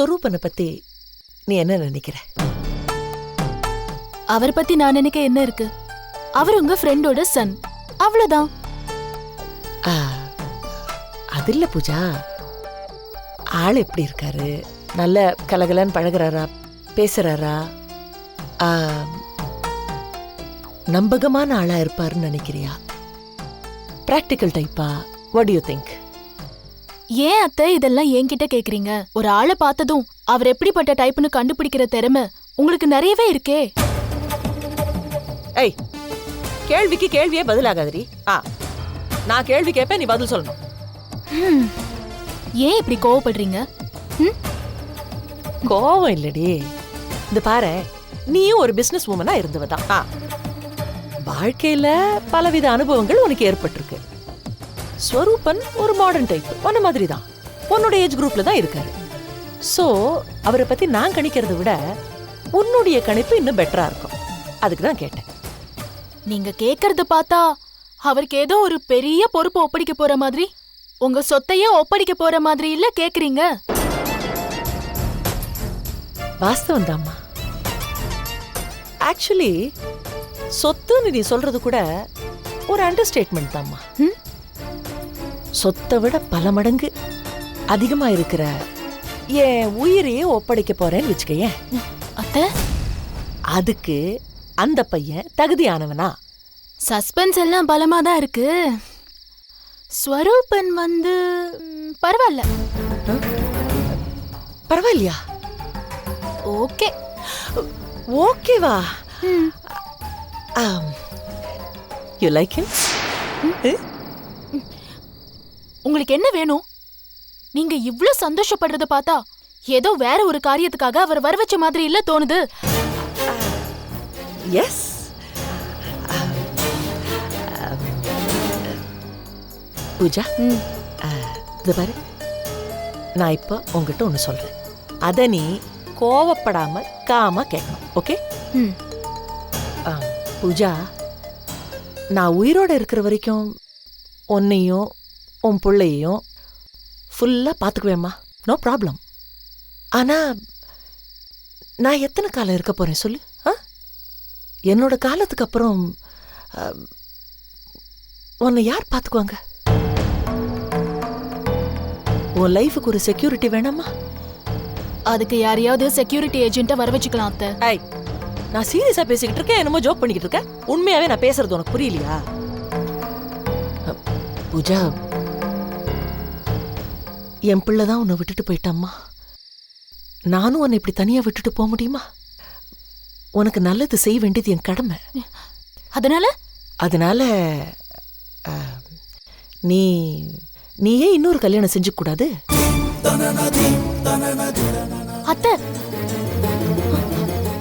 ஸ்வரூபனை பத்தி நீ என்ன நினைக்கிற? அவர் பத்தி நான் நினைக்க என்ன இருக்கு? அவர் உங்க ஃப்ரெண்டோட சன், அவ்வளவுதான். அது இல்ல பூஜா, ஆள் எப்படி இருக்காரு? நல்ல கலகலன்னு பழகுறாரா, பேசுறாரா, நம்பகமான ஆளா இருப்பாருன்னு நினைக்கிறியா? பிராக்டிக்கல் டைப்பா? What do you think? ஏன் அத்தை இதெல்லாம் என்கிட்ட கேக்குறீங்க? ஒரு ஆளை பார்த்ததும் அவர் எப்படிப்பட்ட டைப்னு கண்டுபிடிக்கிற திறமை உங்களுக்கு நிறையவே இருக்கே. ஏய், கேள்விக்கு கேள்வியே பதிலாகாதரி. நான் கேள்வி கேட்பேன், நீ பதில் சொல்லணும். ஏன் இப்படி கோவப்படுறீங்க? கோவம் இல்லடி, இந்த பாரு, நீயும் ஒரு பிசினஸ் உமனா இருந்தவதான். வாழ்க்கையில பலவித அனுபவங்கள் உனக்கு ஏற்பட்டிருக்கு. ஸ்வரூபன் ஒரு மாடர்ன் டைப், ஒன்ன மாதிரி தான், உன்னோட ஏஜ் குரூப்ல தான் இருக்காரு. சோ அவரை பத்தி நான் கணிக்கிறத விட உன்னுடைய கணிப்பு இன்னும் பெட்டரா இருக்கும். அதுக்கு தான் கேட்டேன். நீங்க கேக்குறத பார்த்தா அவருக்கு ஏதோ ஒரு பெரிய பொறுப்பு ஒப்படைக்க போற மாதிரி, உங்க சொத்தையே ஒப்படைக்க போற மாதிரி இல்ல கேக்குறீங்க? வாஸ்தவம் தாம்மா. ஆக்சுவலி சொத்துன்னு நீ சொல்றது கூட ஒரு அண்டர் ஸ்டேட்மெண்ட் தாம்மா. சொத்தை விட பல மடங்கு அதிகமா இருக்கிற என் உயிரையே ஒப்படைக்க போறேன்னு வச்சுக்கேன். அத்தை, அதுக்கு அந்த பையன் தகுதியானவனா? சஸ்பென்ஸ் எல்லாம் பலமா தான் இருக்கு. ஸ்வரூபன் பரவாயில்ல. பரவாயில்லையா? ஓகே. ஓகேவா? You like him? உங்களுக்கு என்ன வேணும்? நீங்க இவ்ளோ சந்தோஷப்படுறத பார்த்தா ஏதோ வேற ஒரு காரியத்துக்காக அவர் வர வச்ச மாதிரி இல்ல தோணுது. எஸ். பூஜா, இது பாரு, நான் இப்ப உங்ககிட்ட ஒண்ணு சொல்றேன். அத நீ கோவப்படாம காமா கேட்கணும். ஓகே? பூஜா, நான் உயிரோட இருக்கிற வரைக்கும் உன்னையும் உன் பிள்ளையும் ஃபுல்லா பாத்துக்குவேம்மா, நோ ப்ராப்ளம். ஆனா நான் எத்தனை காலம் இருக்க போறேன் சொல்லு? என்னோட காலத்துக்கு அப்புறம் உன்னை யார் பாத்துக்குவாங்க? உன் லைஃபுக்கு ஒரு செக்யூரிட்டி வேணாமா? அதுக்கு யாரையாவது செக்யூரிட்டி ஏஜென்ட்டை வர வச்சுக்கலாம் அத்தை. நான் சீரியஸா பேசிக்கிட்டு இருக்கேன், என்னமோ ஜோக் பண்ணிக்கிட்டு இருக்கேன். உண்மையாவே நான் பேசுறது உனக்கு புரியலையா? பூஜா, என் பிள்ளைதான் உன்னை விட்டுட்டு போயிட்டாம்மா. நானும் உன்னை இப்படி தனியா விட்டுட்டு போக முடியுமா? உனக்கு நல்லது செய்ய வேண்டியது என் கடமை. அதனால நீயே இன்னொரு கல்யாணம் செஞ்சு கூடாது? அத்தை,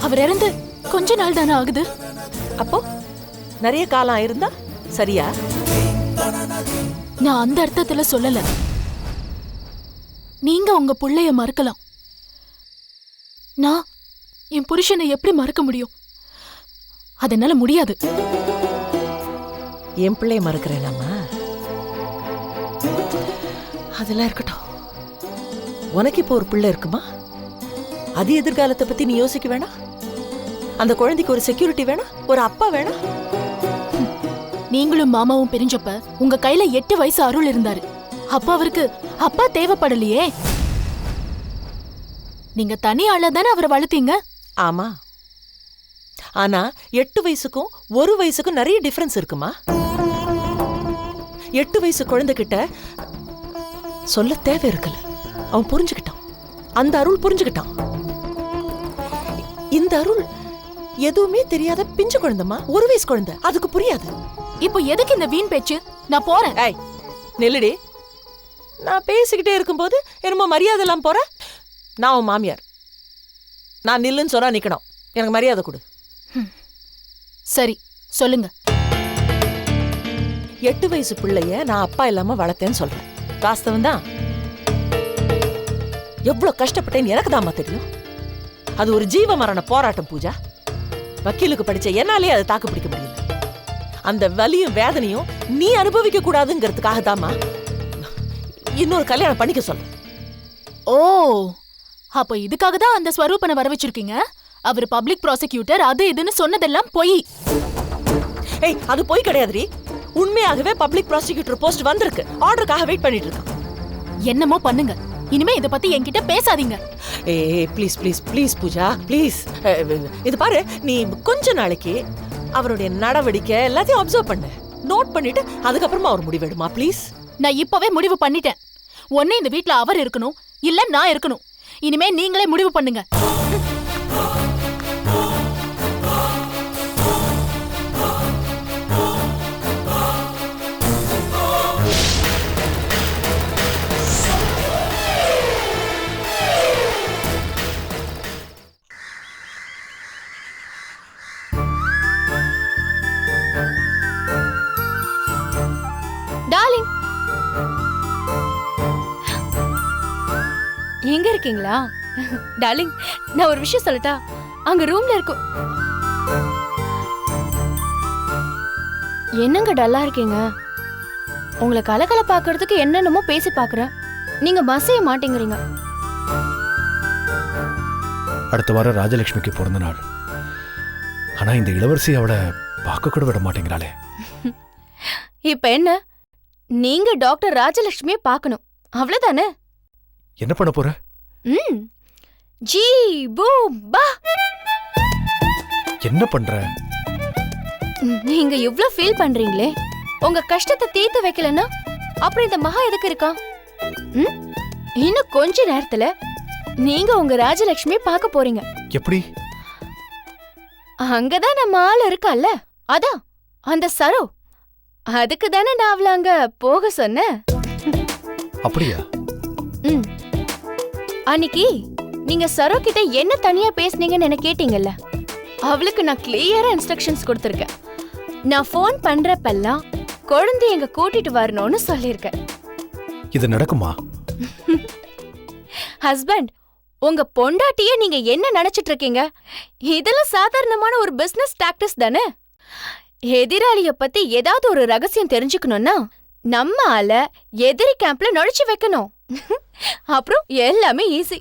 அவர் இறந்து கொஞ்ச நாள் தானே ஆகுது. அப்போ நிறைய காலம் ஆயிருந்தா சரியா? நான் அந்த அர்த்தத்துல சொல்லல. நீங்க உங்க புள்ளைய மறக்கலாம், நான் என் புருஷனை எப்படி மறக்க முடியும்? அதனால முடியாது. என் பிள்ளைய மறக்கிறேனாமா? அதெல்லாம் இருக்கட்டும். உனக்கு இப்போ ஒரு பிள்ளை இருக்குமா? அது எதிர்காலத்தை பத்தி நீ யோசிக்க வேணாம்? அந்த குழந்தைக்கு ஒரு செக்யூரிட்டி வேணா? ஒரு அப்பா வேணா? நீங்களும் மாமாவும் பிரிஞ்சப்ப உங்க கையில 8 வயசு அருள் இருந்தாரு. அப்ப அவருக்கு அப்பா தேவைப்படலையே. நீங்க தனி ஆள தானே அவரை வளர்த்தீங்க. ஆமா, ஆனா 8 வயசுக்கும் 1 வயசுக்கும் நிறைய டிஃபரன்ஸ் இருக்குமா? 8 வயசு குழந்தைகிட்ட சொல்ல தேவை இருக்கல, அவன் புரிஞ்சுக்கிட்டான். அந்த அருள் புரிஞ்சுக்கிட்டான். இந்த அருள் எதுவுமே தெரியாத பிஞ்சு குழந்தைமா, 1 வயசு குழந்தை, அதுக்கு புரியாது. இப்போ எதுக்கு இந்த வீண் பேச்சு? நான் போறேன். நெல்லுடி, நான் பேசிக்கிட்டே இருக்கும்போது என்னமோ மரியாதை எல்லாம் போற. நான் உன் மாமியார், நான் நில்லுன்னு சொன்னா நிக்கணும். எனக்கு மரியாதை கொடு. சரி, சொல்லுங்க. 8 வயசு பிள்ளைய நான் அப்பா இல்லாம வளர்த்தேன்னு சொல்றேன். வாஸ்தவம் தான். எவ்வளவு கஷ்டப்பட்டேன்னு எனக்கு தாமா தெரியும். அது ஒரு ஜீவ மரண போராட்டம் பூஜா. வக்கீலுக்கு படிச்ச என்னாலே அதை தாக்கு பிடிக்க முடியல. அந்த வலியும் வேதனையும் நீ அனுபவிக்க கூடாதுங்கிறதுக்காக தாமா இன்னொரு கல்யாணம் பண்ணிக்க சொல்றேன். ஓ, அப்ப இதுக்காக தான் அந்த ஸ்வரூபனை வர வச்சிருக்கீங்க. அவர் பப்ளிக் ப்ராசிக்யூட்டர் அது இதுன்னு சொன்னதெல்லாம் பொய். ஏய், அது போய் கிடையாதுடி. உண்மையாகவே பப்ளிக் ப்ராசிக்யூட்டர் போஸ்ட் வந்திருக்கு. ஆர்டருக்காக வெயிட் பண்ணிட்டு இருக்கான். என்னமோ பண்ணுங்க, இனிமே இத பத்தி என்கிட்ட பேசாதீங்க. ஏய் please please please Pooja please. இது பாரு, நீ கொஞ்ச நாளைக்கு அவருடைய நடவடிக்கை எல்லாத்தையும் அப்சர்வ் பண்ணு, நோட் பண்ணிட்டு அதுக்கப்புறமா அவர் முடிவெடுமா ப்ளீஸ். நான் இப்பவே முடிவு பண்ணிட்டேன். ஒண்ணு இந்த வீட்ல அவர் இருக்கணும், இல்ல நான் இருக்கணும். இனிமே நீங்களே முடிவு பண்ணுங்க. டார்லிங், எங்க இருக்கீங்களா? டார்லிங், நான் ஒரு விஷயம் சொல்லட்டா? அங்க ரூம்ல இருக்கும். என்னங்க டல்லா இருக்கீங்க? உங்களை கலக்கல பாக்குறதுக்கு என்னென்னமோ பேசி பாக்குறேன். நீங்க மசைய மாட்டேங்கிறீங்க. அடுத்த வாரம் ராஜலட்சுமிக்கு பிறந்த நாள். ஆனா இந்த இளவரசி அவளை பார்க்க கூட விட மாட்டேங்கிறாளே. இப்ப என்ன, நீங்க டாக்டர் ராஜலட்சுமியை பார்க்கணும், அவ்வளவுதானே? என்ன பண்ண போற? ஜி பூ பா. என்ன பண்ற? நீங்க இவ்ளோ ஃபீல் பண்றீங்களே, உங்க கஷ்டத்தை தீர்த்து வைக்கலன்னா அப்புறம் இந்த மகா எதுக்கு இருக்கா? இன்னும் கொஞ்ச நேரத்துல நீங்க உங்க ராஜலட்சுமியை பார்க்க போறீங்க. எப்படி? அங்கதான் நம்ம ஆள் இருக்கால, அதான் அந்த சரோ. அதுக்கு தானே நான் அவள அங்க போக சொன்னேன். அப்படியா? அன்னைக்கு நீங்க சரோ கிட்ட என்ன தனியா பேசுனீங்கன்னு என்ன கேட்டீங்கல்ல, அவளுக்கு நான் கிளியரா இன்ஸ்ட்ரக்ஷன்ஸ் கொடுத்திருக்கேன். நான் ஃபோன் பண்றப்பெல்லாம் குழந்தை எங்க கூட்டிட்டு வரணும்னு சொல்லிருக்கேன். இது நடக்குமா? ஹஸ்பண்ட், உங்க பொண்டாட்டியே நீங்க என்ன நினைச்சிட்டு இருக்கீங்க? இதெல்லாம் சாதாரணமான ஒரு பிசினஸ் டாக்டிக்ஸ் தானே. எதிராளிய பத்தி ஏதாவது ஒரு ரகசியம் தெரிஞ்சுக்கணும்னா நம்ம ஆள எதிரி கேம்ப்ல நுழைச்சு வைக்கணும். அப்புறம் எல்லாமே ஈஸி.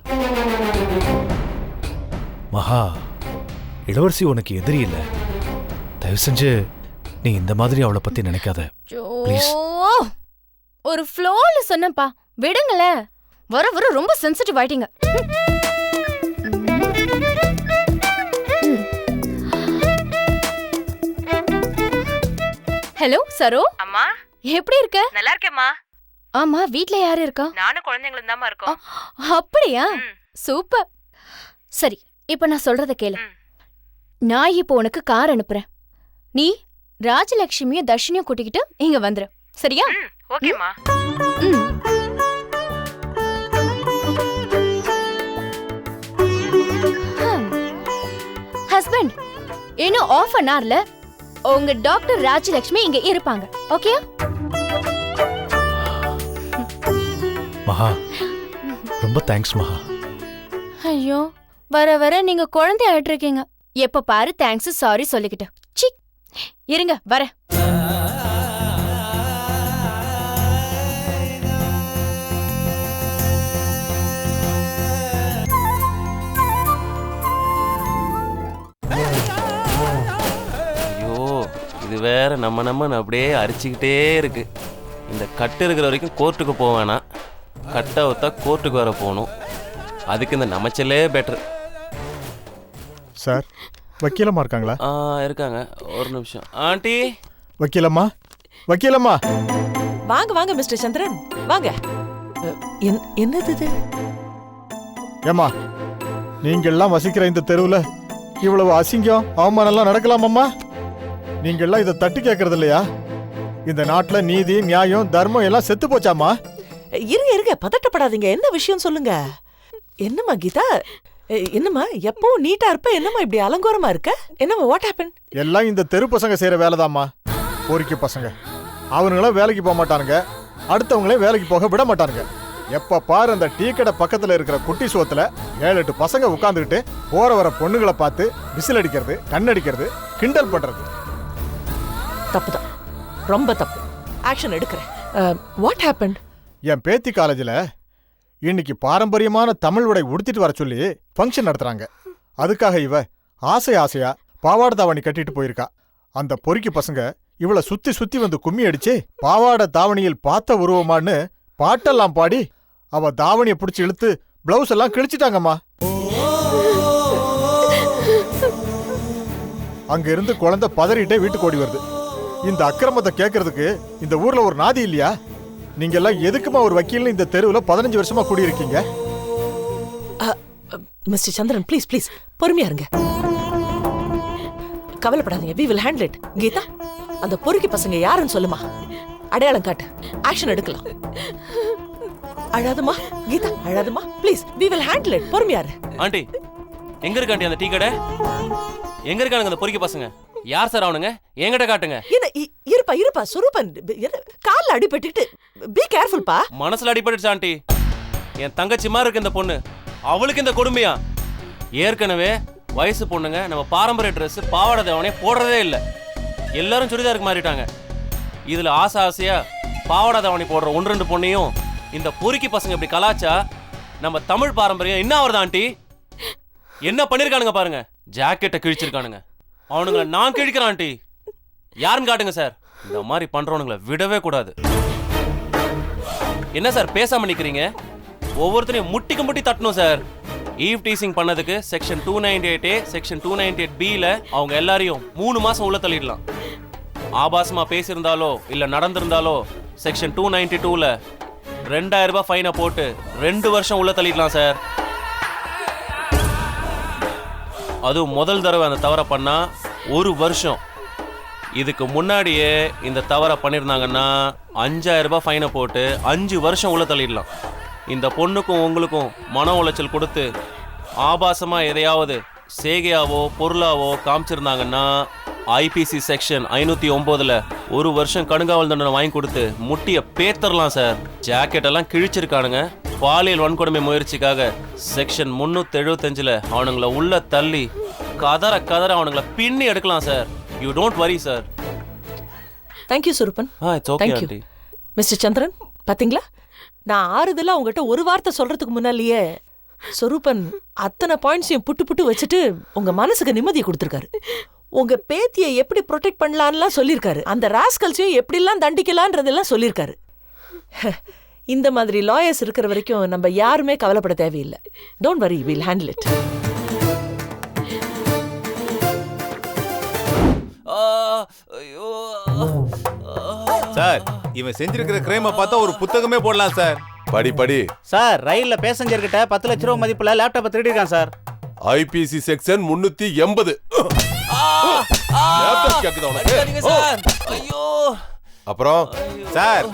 மகா, இளவரசி உனக்கு எதிரி இல்ல. தயவு செஞ்சு நீ இந்த மாதிரி அவளை பத்தி நினைக்காத. Please. ஒரு ஃப்ளோல சொன்னப்பா, விடுங்களேன். வர வர ரொம்ப சென்சிட்டிவ் ஆயிட்டீங்க. ஹலோ சரோ. அம்மா, எப்படி இருக்க? நல்லா இருக்கேம்மா. ஆமா, வீட்ல யாரு இருக்கா? நானும் குழந்தைங்களும் தாம்மா இருக்கோம். அப்படியா? சூப்பர். சரி, இப்ப நான் சொல்றத கேளு. நான் இப்போ உனக்கு கார் அனுப்புறேன். நீ ராஜலட்சுமியும் தர்ஷினியும் கூட்டிக்கிட்டு இங்க வந்துரு, சரியா? ஓகேம்மா. ஹஸ்பண்ட், இன்னும் ½ an hourல உங்க டாக்டர் ராஜலட்சுமி இங்க இருப்பாங்க, ஓகே? மகா, ரொம்ப தேங்க்ஸ் மகா. ஐயோ, வர வர நீங்க குழந்தை ஆயிட்டு இருக்கீங்க. எப்ப பாரு தேங்க்ஸ் சாரி சொல்லிக்கிட்டு. சி, இருங்க வர. இது வேற நம்ம அப்படியே அரிச்சுக்கிட்டே இருக்கு. இந்த கட்டு இருக்கிற வரைக்கும் கோர்ட்டுக்கு போவேனா, கட்டை ஒத்தா கோர்ட்டுக்கு வர போகணும். அதுக்கு இந்த நமச்சலே பெட்டர். சார், வக்கீலம்மா இருக்காங்களா? இருக்காங்க. ஒரு நிமிஷம். ஆண்டி. வக்கீலம்மா, வக்கீலம்மா. வாங்க வாங்க மிஸ்டர் சந்திரன், வாங்க. என்னது இது? ஏம்மா, நீங்கெல்லாம் வசிக்கிற இந்த தெருவுல இவ்வளவு அசிங்கம் அவமானம்லாம் நடக்கலாமம்மா? நீங்கெல்லாம் இதை தட்டி கேட்கறது இல்லையா? இந்த நாட்டுல நீதி நியாயம் தர்மம் எல்லாம் செத்து போச்சாமா? இருங்க, பதட்டப்படாதீங்க. என்ன விஷயம் சொல்லுங்க. என்னம்மா கீதா, என்னம்மா எப்பவும் நீட்டா இருப்ப, என்னம்மா இப்படி அலங்கோரமா இருக்க? என்னம்மா, வாட் ஹேப்பன்? எல்லாம் இந்த தெரு பசங்க செய்யற வேலைதாம்மா. பொறுக்கி பசங்க. அவனுங்களும் வேலைக்கு போக மாட்டானுங்க, அடுத்தவங்களே வேலைக்கு போக விட மாட்டானுங்க. எப்ப பாரு அந்த டீ கடை பக்கத்துல இருக்கிற குட்டி சோத்துல 7-8 பசங்க உட்கார்ந்துகிட்டு போற வர பொண்ணுங்களை பார்த்து விசில் அடிக்கிறது, கண்ணடிக்கிறது, கிண்டல் பண்றது. தப்புதான், ரொம்ப தப்பு. ஆக்ஷன் எடுக்கிறேன். What happen? என் பேத்தி காலேஜில் இன்னைக்கு பாரம்பரியமான தமிழ் உடை உடுத்திட்டு வர சொல்லி ஃபங்க்ஷன் நடத்துறாங்க. அதுக்காக இவ ஆசையா பாவாடை தாவணி கட்டிட்டு போயிருக்கா. அந்த பொறுக்கி பசங்க இவளை சுத்தி சுத்தி வந்து கும்மி அடிச்சு பாவாடை தாவணியில் பார்த்த உருவமான்னு பாட்டெல்லாம் பாடி அவ தாவணியை பிடிச்சி இழுத்து பிளவுஸ் எல்லாம் கிழிச்சிட்டாங்கம்மா. அங்க இருந்து குழந்தை பதறிட்டே வீட்டுக்கு ஓடி வருது. இந்த அக்கிரமத்தை கேட்கறதுக்கு இந்த ஊர்ல ஒரு நாதி இல்லையா? நீங்க எல்லாம் எதுக்குமா ஒரு வக்கீல்னு இந்த தெருவுல 15 வருஷமா கூடியிருக்கீங்க? மிஸ்டர் சந்திரன், ப்ளீஸ் ப்ளீஸ் பொறுமையா இருங்க, கவலைப்படாதீங்க. we will handle it. Geetha, அந்த பொறுக்கி பசங்க யாருன்னு சொல்லுமா, அடையாளம் காட்டு, ஆக்ஷன் எடுக்கலாம். அழாதமா கீதா, அழாதமா please, we will handle it. பொறுமையா இரு. ஆண்டி, எங்க இருக்காண்டி அந்த டீ கடை? எங்க இருக்கானுங்க அந்த பொறுக்கி பசங்க? யார் சார் அவனுங்க? என்கிட்ட காட்டுங்க. என்ன இருப்பா சுரூபன், கால்ல அடிபட்டுட்டு பி கேர்ஃபுல்பா. மனசுல அடிபட்டுச்சு ஆண்டி. என் தங்கச்சி மாதிரி இருக்கு இந்த பொண்ணு, அவளுக்கு இந்த கொடுமையா? ஏற்கனவே வயசு பொண்ணுங்க நம்ம பாரம்பரிய ட்ரெஸ் பாவாடை தாவணியை போடுறதே இல்லை, எல்லாரும் சுடிதாருக்கு மாறிட்டாங்க. இதுல ஆசையா பாவாடை தாவணி போடுற 1-2 பொண்ணையும் இந்த பொறுக்கி பசங்க இப்படி கலாச்சா நம்ம தமிழ் பாரம்பரியம் என்ன ஆகுறது ஆண்டி? என்ன பண்ணிருக்கானுங்க பாருங்க. ஜாக்கெட்டை கிழிச்சிருக்கானுங்க. அவனுங்களை நான் கிழிக்கிறேன் ஆண்டி. யாருன்னு காட்டுங்க சார். இந்த மாதிரி பண்றவனுங்களை விடவே கூடாது. என்ன சார் பேசாம நிக்கிறீங்க? ஒவ்வொருத்தரையும் முட்டிக்கு முட்டி தட்டணும் சார். ஈவ் டீசிங் பண்ணதுக்கு செக்ஷன் 298A செக்ஷன் 298Bல அவங்க எல்லாரையும் 3 மாசம் உள்ள தள்ளிடலாம். ஆபாசமா பேசியிருந்தாலோ இல்ல நடந்திருந்தாலோ செக்ஷன் 292ல 2000 ரூபாய் ஃபைனை போட்டு 2 வருஷம் உள்ள தள்ளிடலாம் சார். அதுவும் முதல் தடவை அந்த தவறை பண்ணா 1 வருஷம். இதுக்கு முன்னாடியே இந்த தவறை பண்ணியிருந்தாங்கன்னா 5000 ரூபாய் ஃபைனை போட்டு 5 வருஷம் உள்ள தள்ளிடலாம். இந்த பொண்ணுக்கும் உங்களுக்கும் மன உளைச்சல் கொடுத்து ஆபாசமா எதையாவது சேகையாவோ பொருளாவோ காமிச்சிருந்தாங்கன்னா ஐபிசி செக்ஷன் 509ல 1 வருஷம் கடுங்காவல் தண்டனை வாங்கி கொடுத்து முட்டிய பேத்தரலாம் சார். ஜாக்கெட் எல்லாம் கிழிச்சிருக்கானுங்க. பாலியல் வன்கொடுமை முயற்சிக்காக செக்ஷன் 375ல அவனுங்களை உள்ள தள்ளி கதற அவனுங்களை பின்னி எடுக்கலாம் sir. You don't worry sir. Thank you Suroopan. It's okay aunty. Mister Chandran, பாத்தீங்களா, நான் ஆறுதலா உங்ககிட்ட ஒரு வார்த்தை சொல்றதுக்கு முன்னாலேயே சொரூபன் அத்தனை பாயிண்ட்ஸையும் புட்டு வச்சுட்டு உங்க மனசுக்கு நிம்மதியை கொடுத்துருக்காரு. உங்க பேத்தியை எப்படி ப்ரொடெக்ட் பண்ணலான்லாம் சொல்லியிருக்காரு. அந்த ராஸ்கல்ஸையும் எப்படிலாம் தண்டிக்கலான்றதெல்லாம் சொல்லியிருக்காரு. இந்த மாதிரி லாயர்ஸ் இருக்கிற வரைக்கும் நம்ம யாருமே கவலைப்பட தேவையில்லை. Don't worry, will handle it. Sir, இவன் செஞ்சிருக்கிற கிரைமை பார்த்தா ஒரு புத்தகமே போடலாம் சார். படி சார், ரயில்ல பேசஞ்சர் கிட்ட 10 லட்ச ரூபாய் மதிப்புல லேப்டாப்பை திருடிருக்கான் சார். IPC section 380. அப்புறம் சார்,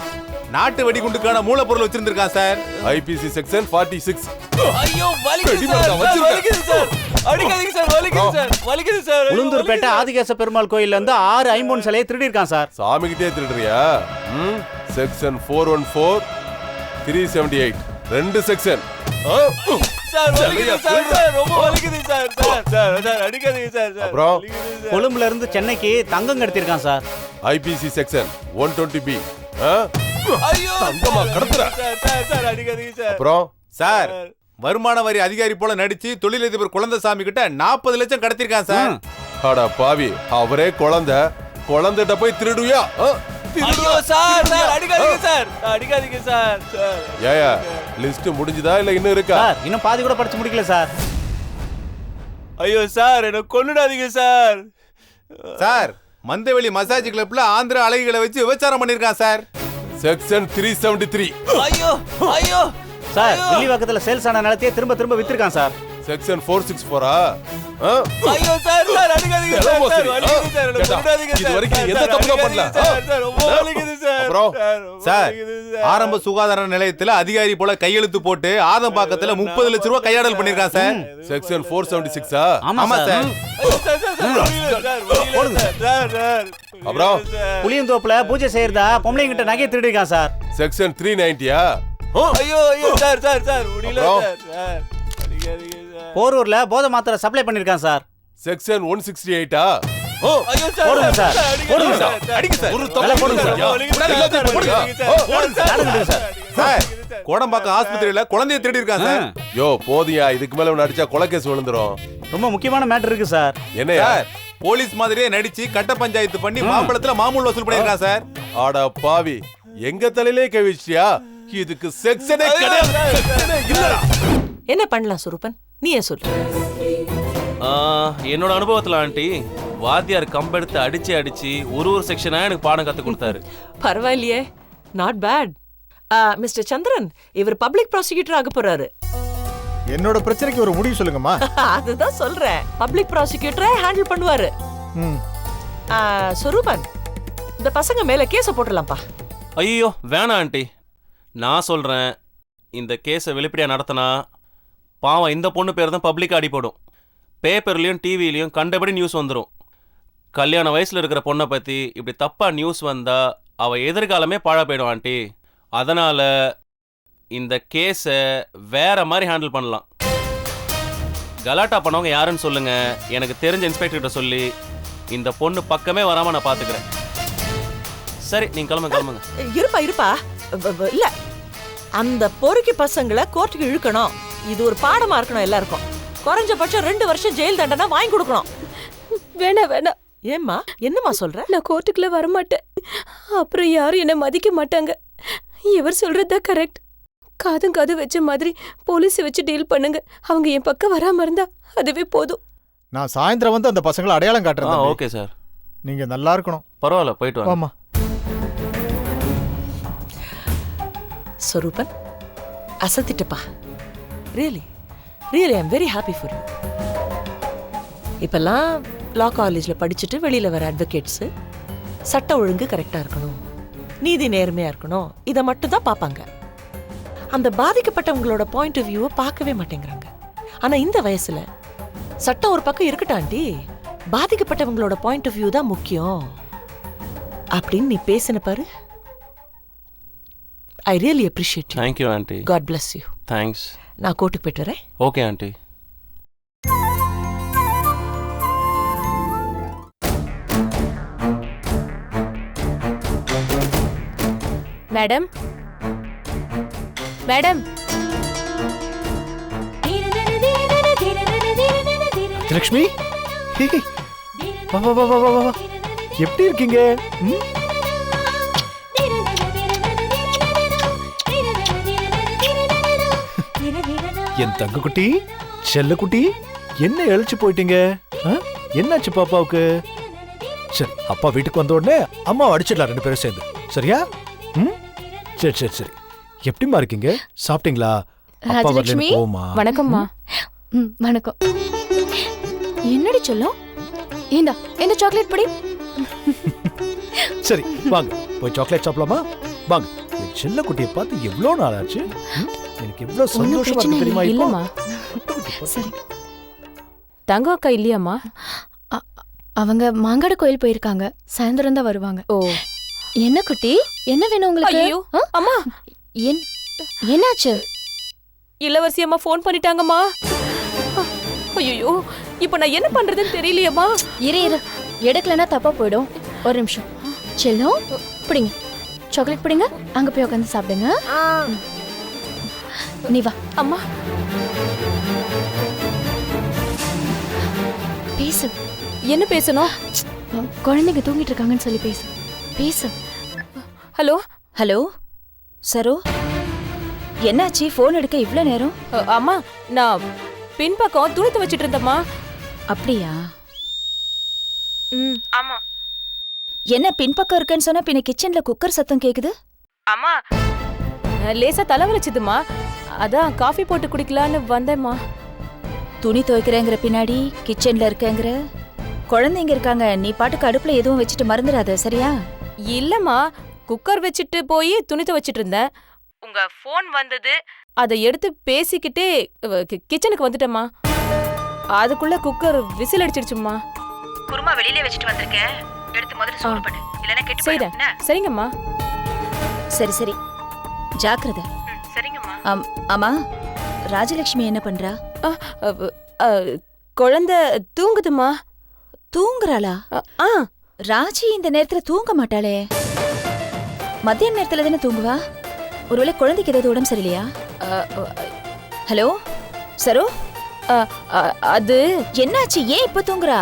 நாட்டு வெடிகுண்டுக்கான மூலப்பொருள் வச்சிருந்திருக்கான் sir. IPC section 46. Ulundurpet Adikesa Perumal கோயில்ல இருந்து 6 ஐம்பொன் சிலையை திருடிருக்கான் சார். சாமி கிட்டே திருடுறியா? Section 414 378 2 section. அப்புறம் கொழும்புல இருந்து சென்னைக்கு தங்கம் கடத்திருக்கான் சார். IPC section 120B. தங்கமா கடத்துற? அப்புறம் சார், வருமான வரி அதிகாரி போல நடிச்சு தொழிலதிபர் குழந்தைசாமி கிட்ட 40 லட்சம் கடத்திருக்கான் சார். அட பாவி, அவரே குழந்தைகிட்ட போய் திருடுவியா? ஏயா, லிஸ்ட் முடிஞ்சதா இல்ல இன்னும் இருக்கா? சார், இன்னும் பாதி கூட படிச்சு முடிக்கல சார். ஐயோ சார், என்ன கொன்னுடாதீங்க சார். சார், மந்தவெளி மசாஜ் கிளப்ல ஆந்திரா அழகிகளை வச்சு விபச்சாரம் பண்ணிருக்கான் சார். செக்ஷன் 373. ஐயோ சார், வில்லிவாக்கத்துல சேல்ஸ் ஆன நிலத்தையே திரும்ப வித்திருக்கான் சார். செக்ஷன் 464. ஐயோ சார், அடிக்காதீங்க சார். இது வரைக்கும் எந்த தப்பும் பண்ணல. அப்புறம் சார், ஆரம்ப சுகாதார நிலையத்துல அதிகாரி போல கையெழுத்து போட்டு ஆதம்பாக்கத்துல 30 லட்சம் ரூபாய் கையாடல் பண்ணிருக்கான் சார். செக்ஷன் 476. ஆமா சார். அப்புறம் புளியந்தோப்புல பூஜை செய்யறதா பொம்பளைங்கிட்ட நகையை திருடிருக்கான் சார். செக்ஷன் 390. ஐயோ சார் முடியல சார். போரூர்ல போதை மாத்திரை சப்ளை பண்ணிருக்கான் சார். செக்ஷன் 168. ஐயோ போடுங்க சார், போடுங்க சார். அடிங்க சார். ஒரு நல்லா போடுங்க சார். சார், கோடம்பாக்கம் ஆஸ்பத்திரியில குழந்தைய திருடி இருக்கான் சார். யோ போதியா, இதுக்கு மேல உன்னை அடிச்சா கொலை கேஸ் விழுந்துரும். ரொம்ப முக்கியமான மேட்டர் இருக்கு சார். என்னையா சார், போலீஸ் மாதிரியே நடிச்சு கட்ட பஞ்சாயத்து பண்ணி மாம்பழத்துல மாமூல் வசூல் பண்ணிருக்கான் சார். ஆடா பாவி, எங்க தலையிலே கவிச்சியா? இதுக்கு செக்ஷனே கிடையாது. இல்லடா. என்ன பண்ணலாம் சுரூபன், நீயே சொல்லு. என்னோட அனுபவத்துல ஆண்டி, வாத்தியார் கம்பெடுத்து அடிச்சு ஒரு செக்ஷனா எனக்கு பாடம் கத்து கொடுத்தாரு. பரவாயில்லையே, நாட் பேட். மிஸ்டர் சந்திரன், இவர் பப்ளிக் ப்ராசிக்யூட்டர் ஆக போறாரு. என்னோட பிரச்சனைக்கு ஒரு முடிவு சொல்லுங்கம்மா. அதுதான் சொல்றேன், பப்ளிக் ப்ராசிக்யூட்டரை ஹேண்டில் பண்ணுவாரு. சுரூபன், இந்த பசங்க மேல கேஸ போட்டுடலாம்ப்பா. ஐயோ வேணாம் ஆண்டி, நான் சொல்றேன், இந்த கேஸை வெளிப்படையா நடத்தினா பாவம் இந்த பொண்ணு பேர் தான் பப்ளிக் அடிப்படும். பேப்பர்லயும் டிவிலையும் கண்டபடி நியூஸ் வந்துடும். கல்யாண வயசுல இருக்கிற பொண்ணை பத்தி இப்படி தப்பா நியூஸ் வந்தா அவ எதிர்காலமே பாழா போயிடும் ஆண்டி. அதனால இந்த கேஸை வேற மாதிரி ஹேண்டில் பண்ணலாம். கலாட்டா பண்ணவங்க யாருன்னு சொல்லுங்க, எனக்கு தெரிஞ்ச இன்ஸ்பெக்டர்கிட்ட சொல்லி இந்த பொண்ணு பக்கமே வராம நான் பாத்துக்கிறேன். சரி, நீங்க கிளம்புங்க. இருப்பா இல்ல, அந்த பொறுக்கி பசங்களை கோர்ட்டுக்கு இழுக்கணும். இது ஒரு பாடமா இருக்கணும் எல்லாருக்கும். குறைஞ்சபட்சம் 2 வருஷம் ஜெயில் தண்டனை வாங்கி கொடுக்கணும். வேணாம். ஏம்மா, என்னம்மா சொல்ற? நான் கோர்ட்டுக்குள்ள வரமாட்டேன். அப்புறம் யாரும் என்ன மதிக்க மாட்டாங்க. இவர் சொல்றதுதான் கரெக்ட். காது வச்ச மாதிரி போலீஸை வச்சு டீல் பண்ணுங்க. அவங்க என் பக்கம் வராம இருந்தா அதுவே போதும். நான் சாயந்தரம் வந்து அந்த பசங்களை அடையாளம் காட்டுறேன். Okay sir. நீங்க நல்லா இருக்கணும். பரவாயில்ல, போயிட்டு வாங்க. ஆமா. ஸ்வரூபன், அசத்திட்டுப்பா. Really I am very happy for you. இப்பெல்லாம் லா காலேஜில் படிச்சுட்டு வெளியில் வர அட்வொகேட்ஸு சட்ட ஒழுங்கு கரெக்டாக இருக்கணும், நீதி நேர்மையாக இருக்கணும், இதை மட்டும் தான் பார்ப்பாங்க. அந்த பாதிக்கப்பட்டவங்களோட பாயிண்ட் ஆஃப் வியூவை பார்க்கவே மாட்டேங்கிறாங்க. ஆனால் இந்த வயசில் சட்டம் ஒரு பக்கம் இருக்கட்டாண்டி, பாதிக்கப்பட்டவங்களோட பாயிண்ட் ஆஃப் வியூ தான் முக்கியம் அப்படின்னு நீ பேசின பாரு. I really appreciate you. Thank you aunty. God bless you. Thanks. நான் கோர்ட்டுக்கு போயிட்டு வரேன். Okay aunty. மேடம், லட்சுமி, வா. எப்படி இருக்கீங்க? என் தங்க குட்டி, செல்ல குட்டி, என்ன எழுச்சி போயிட்டீங்க? என்னாச்சு பாப்பாவுக்கு? சரி, அப்பா வீட்டுக்கு வந்த உடனே அம்மா அடிச்சிடலாம் 2 பேரும் சேர்ந்து. சரியா? சரி. எப்படிமா இருக்கீங்க? சாப்பிட்டீங்களா? அப்பா வரல போமா. வணக்கம்மா. வணக்கம். என்னடி சொல்லும்? ஏண்டா என்ன சாக்லேட் படி? சரி, வாங்க போய் சாக்லேட் சாப்பிடலாமா? வாங்க. என் செல்ல குட்டியை பார்த்து எவ்வளவு நாள் ஆச்சு. எனக்கு எவ்வளவு சந்தோஷமா இருக்கு தெரியுமா? இல்லம்மா. சரி. தங்க அக்கா இல்லையாம்மா? அவங்க மாங்காடு கோயில் போயிருக்காங்க. சாயந்தரம் தான் வருவாங்க. ஓ, என்ன குட்டி, என்ன வேணும் உங்களுக்கு? ஐயோ அம்மா, என்னாச்சு? இளவரசி அம்மா ஃபோன் பண்ணிட்டாங்கம்மா. ஐயோ, இப்போ நான் என்ன பண்றதுன்னு தெரியலையம்மா. இரு எடுக்கலன்னா தப்பா போயிடும். ஒரு நிமிஷம். செல்லம், பிடிங்க சாக்லேட், பிடிங்க. அங்க போய் உட்காந்து சாப்பிடுங்க. நீ வா. அம்மா, பேசு. என்ன பேசணும்? குழந்தைங்க தூங்கிட்டு இருக்காங்கன்னு சொல்லி பேசு. ஹலோ சரோ, என்னாச்சு? போன் எடுக்க இவ்ளோ நேரம்? அம்மா, நான் பின்பக்கம் துணி துவைச்சிட்டு இருந்தம்மா. அப்படியா? ஆமா. என்ன பின்பக்கம் இருக்குன்னு சொன்னா பின்ன கிச்சன்ல குக்கர் சத்தம் கேக்குது? அம்மா, லேசா தலை வலிச்சுதுமா, அதான் காஃபி போட்டு குடிக்கலான்னு வந்தேம்மா. துணி துவைக்கிறேங்கிற பின்னாடி கிச்சன்ல இருக்கேங்கிற. குழந்தைங்க இருக்காங்க, நீ பாட்டுக்கு அடுப்புல எதுவும் வச்சுட்டு மறந்துடாத, சரியா? இல்லம்மா, குக்கர் வச்சுட்டு போய் துணி துவைச்சிட்டு இருந்தேன். உங்க போன் வந்தது, அதை எடுத்து பேசிக்கிட்டே கிச்சனுக்கு வந்துட்டேம்மா. அதுக்குள்ள குக்கர் விசில் அடிச்சிடுச்சுமா. குருமா வெளியில வச்சுட்டு வந்திருக்கேன், எடுத்து முதல்ல சூடு பண்ணு, இல்லனா கெட்டு போயிடும். சரிங்கம்மா. சரி, ஜாக்கிரதை. சரிங்கம்மா. ஆமா, ராஜலட்சுமி என்ன பண்றா? குழந்தை தூங்குதுமா. தூங்குறாளா? ராஜி இந்த நேரத்துல தூங்க மாட்டாளே. மத்தியான நேரத்துல தானே தூங்குவா? ஒருவேளை குழந்தைக்கு ஏதாவது உடம்பு சரியில்லையா? ஹலோ சரோ, அது என்னாச்சு? ஏன் இப்ப தூங்குறா?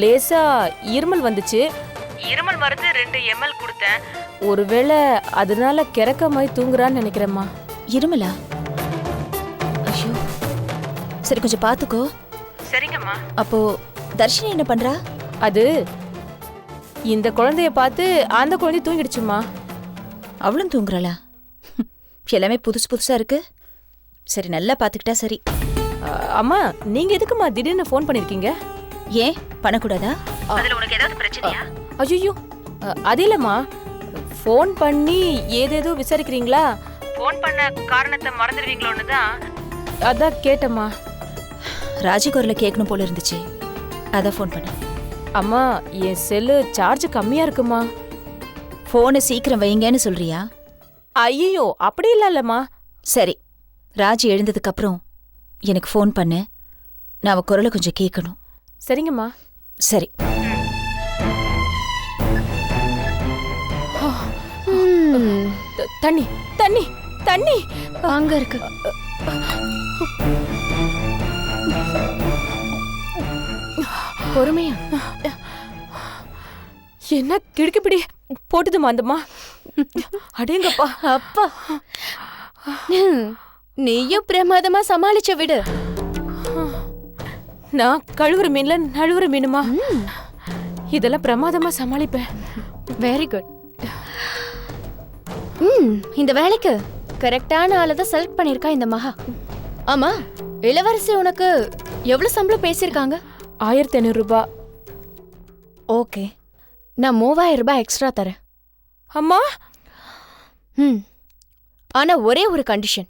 லேசா இருமல் வந்துச்சு. இருமல் மருந்து 2 ml கொடுத்தேன். ஒருவேளை அதனால கிறக்கமாய் தூங்குறான்னு நினைக்கிறேம்மா. இருமலா? ஐயோ, சரி கொஞ்சம் பாத்துக்கோ. சரிங்கம்மா. அப்போ தர்ஷினி என்ன பண்றா? அது இந்த குழந்தைய பார்த்து அந்த குழந்தை தூங்கிடுச்சுமா. அவளும் தூங்குறாளா? எல்லாமே புதுசு புதுசா இருக்கு. சரி, நல்லா பாத்துக்கிட்டா சரி. அம்மா, நீங்க எதுக்குமா திடீர்னு ஃபோன் பண்ணிருக்கீங்க? ஏன் பண்ணக்கூடாதா? அதுல உனக்கு ஏதாவது பிரச்சனையா? ஐயோ, அது இல்லம்மா. ஃபோன் பண்ணி ஏதேதோ விசாரிக்கிறீங்களா? ஃபோன் பண்ண காரணத்தை மறந்துடுவீங்களோன்னு தான். அதான் கேட்டம்மா. ராஜகுரல கேட்கணும் போல இருந்துச்சு, அதான் ஃபோன் பண்ணேன். அம்மா, என் செல்லு சார்ஜ் கம்மியா இருக்குமா. ஃபோனை சீக்கிரம் வைங்கன்னு சொல்றியா? ஐயோ, அப்படி இல்லம்மா. சரி, ராஜி எழுந்ததுக்கு அப்புறம் எனக்கு ஃபோன் பண்ணு. நான் அவ குரலை கொஞ்சம் கேட்கணும். சரிங்கம்மா. சரி. தண்ணி தண்ணி தண்ணி அங்க இருக்கு. பொறுமையா. என்ன கிடுக்குப்பிடி போட்டுதுமா அந்தம்மா. அடேங்கப்பா. அப்பா, நீயும் பிரமாதமா சமாளிச்ச விடு. நான் கழுவுற மீன்ல நழுவுற மீனுமா? இதெல்லாம் பிரமாதமா சமாளிப்பேன். Very good. இந்த வேலைக்கு கரெக்டான ஆளை தான் செலக்ட் பண்ணிருக்கா இந்த மகா. ஆமா, இளவரசி உனக்கு எவ்வளவு சம்பளம் பேசியிருக்காங்க? 1500 ரூபாய். ஓகே, நான் 3000 ரூபாய் எக்ஸ்ட்ரா தரேன். அம்மா. ஆனா ஒரே ஒரு கண்டிஷன்.